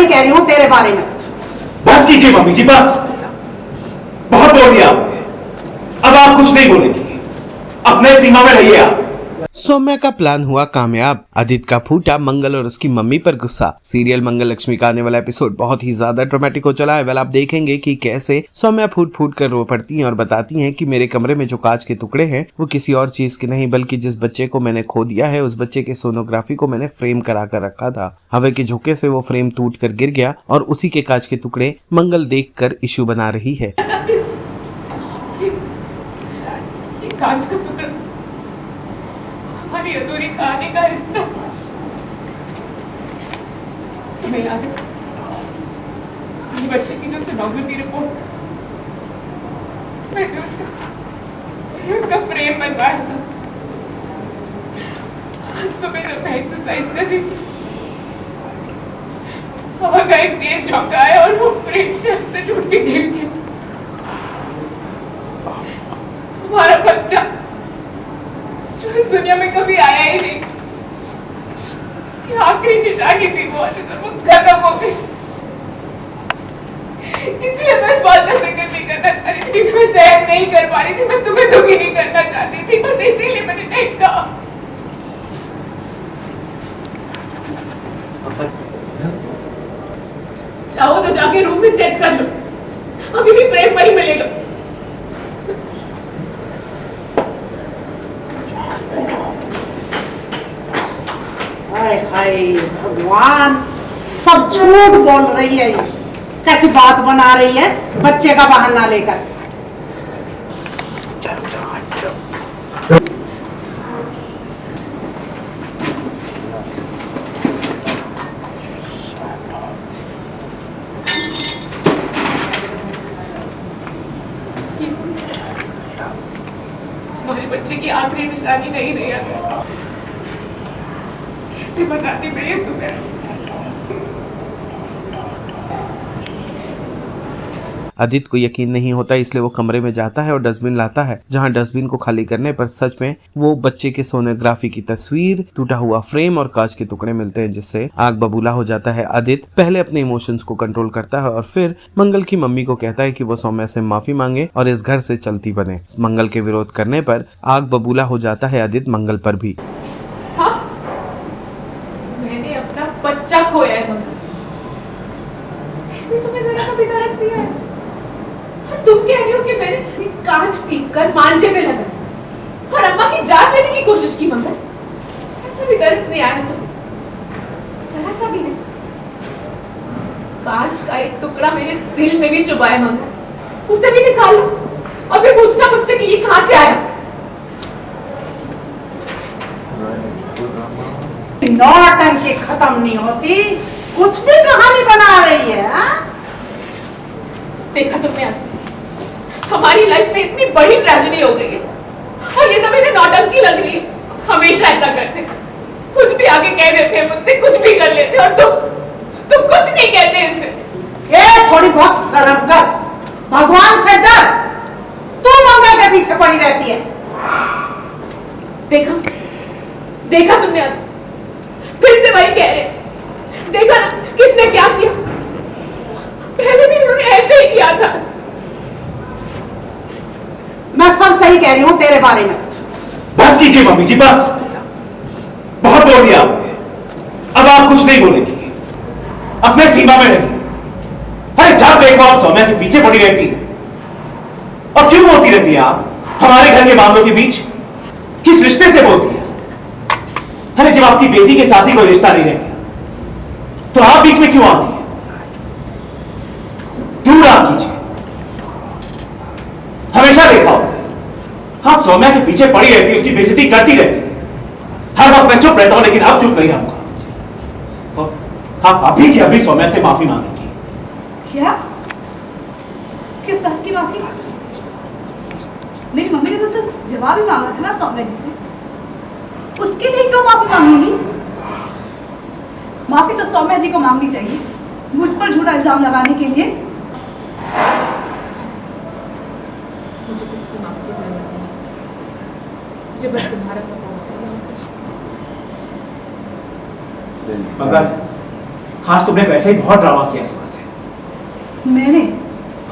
सही कह रही हूँ तेरे बारे में। बस कीजिए मम्मी जी, बस। बहुत बोल दिया आपने, अब आप कुछ नहीं बोलेंगी। अपने सीमा में रहिए आप। सौम्या का प्लान हुआ कामयाब। आदित्य का फूटा मंगल और उसकी मम्मी पर गुस्सा। सीरियल मंगल लक्ष्मी का आने वाला एपिसोड बहुत ही ज्यादा ड्रामेटिक हो चला है। वेल, आप देखेंगे कि कैसे सौम्या फूट फूट कर रो पड़ती हैं और बताती हैं कि मेरे कमरे में जो कांच के टुकड़े हैं वो किसी और चीज के नहीं बल्कि जिस बच्चे को मैंने खो दिया है उस बच्चे के सोनोग्राफी को मैंने फ्रेम करा कर रखा था। हवा के झोंके से वो फ्रेम टूट कर गिर गया और उसी के कांच के टुकड़े मंगल देख कर इशू बना रही है। कांच का टुकड़ा हमारी अधूरी कहानी का हिस्सा। तुम्हें याद है ये बच्चे की जो सोनोग्राफी रिपोर्ट, मैंने उसका फ्रेम बनवाया था। सुबह जब मैं एक्सरसाइज कर रही थी, हवा का एक तेज झोंका आया और वो फ्रेम से टूट के गिर गया। हमारा बच्चा जो इस दुनिया में कभी आया ही नहीं, उसकी आखिरी निशानी थी वो खत्म हो गई। इसलिए मैं इस बात का जिक्र नहीं करना चाह रही थी, मैं सहन नहीं कर पा रही थी, मैं तुम्हें दुखी नहीं करना चाहती थी, बस इसीलिए मैंने नहीं कहा। चाहो तो जाके रूम में चेक कर लो, अभी भी फ्रेम वही मिलेगा। हाय भगवान, सब झूठ बोल रही है। ये कैसी बात बना रही है बच्चे का बहाना लेकर। हमारे बच्चे की आखिरी निशानी नहीं रही है। कैसे बताती मैं ये तुम्हें। आदित्य को यकीन नहीं होता, इसलिए वो कमरे में जाता है और डस्टबिन लाता है, जहां डस्टबिन को खाली करने पर सच में वो बच्चे के सोनोग्राफी की तस्वीर, टूटा हुआ फ्रेम और कांच के टुकड़े मिलते हैं, जिससे आग बबूला हो जाता है। आदित्य पहले अपने इमोशंस को कंट्रोल करता है और फिर मंगल की मम्मी को कहता है कि वो सौम्या से माफी मांगे और इस घर से चलती बने। मंगल के विरोध करने पर आग बबूला हो जाता है आदित्य मंगल पर भी। हाँ? मैंने अपना बच्चा खोया है मंगल, तुम्हें जरा सा भी तरस नहीं आया? तुम कह रही हो कि मैंने कांच पीसकर मांझे पे लगाया और अम्मा की जान लेने की कोशिश की मंगल? ऐसा भी तरस नहीं आया तुम्हें? जरा सा भी नहीं। कांच का एक टुकड़ा मेरे दिल में भी चुभा है मंगल, उसे भी निकाल लो और फिर पूछना मुझसे कि ये कहां से आया। नौटंकी खत्म नहीं होती, कुछ भी कहानी बना रही है। देखा तुमने आज हमारी लाइफ में इतनी बड़ी ट्रेजेडी हो गई है और ये सब इन्हें नौटंकी लग रही है। हमेशा ऐसा करते, कुछ भी आगे कह देते हैं मुझसे, कुछ भी कर लेते और तुम कुछ नहीं कहते इनसे। ये थोड़ी बहुत शर्म कर, भगवान से डर। तू मंगल के पीछे पड़ी रहती है। देखा तुमने आज फिर से वही कह रहे। देखा ना किसने क्या किया, पहले भी उन्होंने ऐसे ही किया था। मैं सब सही कह रही हूँ तेरे बारे में। बस कीजिए मम्मी जी, बस। बहुत बोल दिया आपने, अब आप कुछ नहीं बोलेंगी। अपने सीमा में रहिए। अरे जब देखो आप सौम्या के पीछे पड़ी रहती है। और क्यों बोलती रहती है आप हमारे घर के मामलों के बीच? किस रिश्ते से बोलती है? अरे जब आपकी बेटी के साथ ही कोई रिश्ता नहीं रह गया तो आप बीच में क्यों आती है? दूर आ कीजिए। हमेशा देखा हो आप सौम्या के पीछे पड़ी रहती है, उसकी बेइज्जती करती रहती है। हर वक्त मैं चुप रहता हूं, लेकिन अब चुप नहीं रहूंगा। आप अभी की अभी सौम्या से माफी मांगेंगी। क्या? किस बात की माफी? मेरी मम्मी ने तो सिर्फ जवाब ही मांगा था ना सौम्या जी से, उसके लिए क्यों माफी मांगेंगी? माफी तो सौम्या जी को मांगनी चाहिए मुझ पर झूठा इल्जाम लगाने के लिए। मुझे किसी की माफी की जरूरत नहीं, मुझे बस तुम्हारा सपोर्ट चाहिए और कुछ। मंगल, आज तुमने वैसे ही बहुत ड्रामा किया सुबह से। मैंने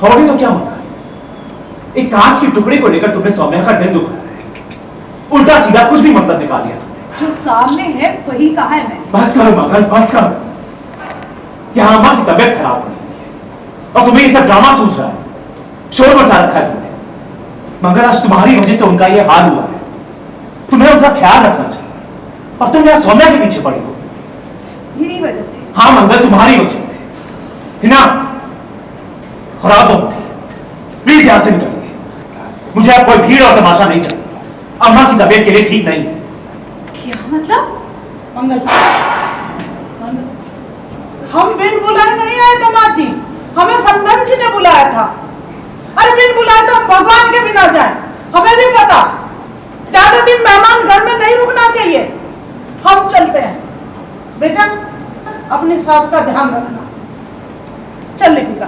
होगी तो क्या मंगल, एक कांच की टुकड़े को लेकर तुमने सौम्या का दिल दुखाया है। उल्टा सीधा कुछ भी मतलब निकाल दिया तुमने। जो सामने है वही कहा है मैंने। बस करो मंगल, बस करो। यहाँ अम्मा की तबीयत खराब हो रही है और तुम्हें ये सब ड्रामा सूझ रहा है, शोर मचा रखा है तुमने। मंगल, आज तुम्हारी वजह से उनका ये हाल हुआ है। तुम्हें उनका ख्याल रखना चाहिए और तुम यहाँ सौम्या के पीछे पड़ी हो। मेरी वजह से? हाँ मंगल, तुम्हारी वजह से। हिना, खराब हो प्लीज यहां से निकलिए। मुझे अब कोई भीड़ और तमाशा नहीं चाहिए। अम्मा की तबीयत के लिए ठीक नहीं है। क्या मतलब? मंगल, हम बिन बुलाए नहीं आए थे माँ जी, हमें समदन जी ने बुलाया था। अरे बिन बुलाए तो हम भगवान के बिना जाए, हमें भी पता ज्यादा दिन मेहमान घर में नहीं रुकना चाहिए। हम चलते हैं। बेटा, अपनी सास का ध्यान रखना। चल लिपिका।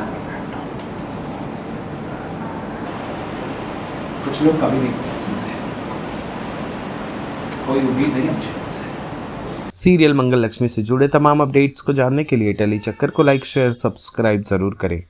कुछ लोग कभी नहीं सुनते, कोई उम्मीद नहीं है मुझे। सीरियल मंगल लक्ष्मी से जुड़े तमाम अपडेट्स को जानने के लिए टेली चक्कर को लाइक शेयर सब्सक्राइब जरूर करें।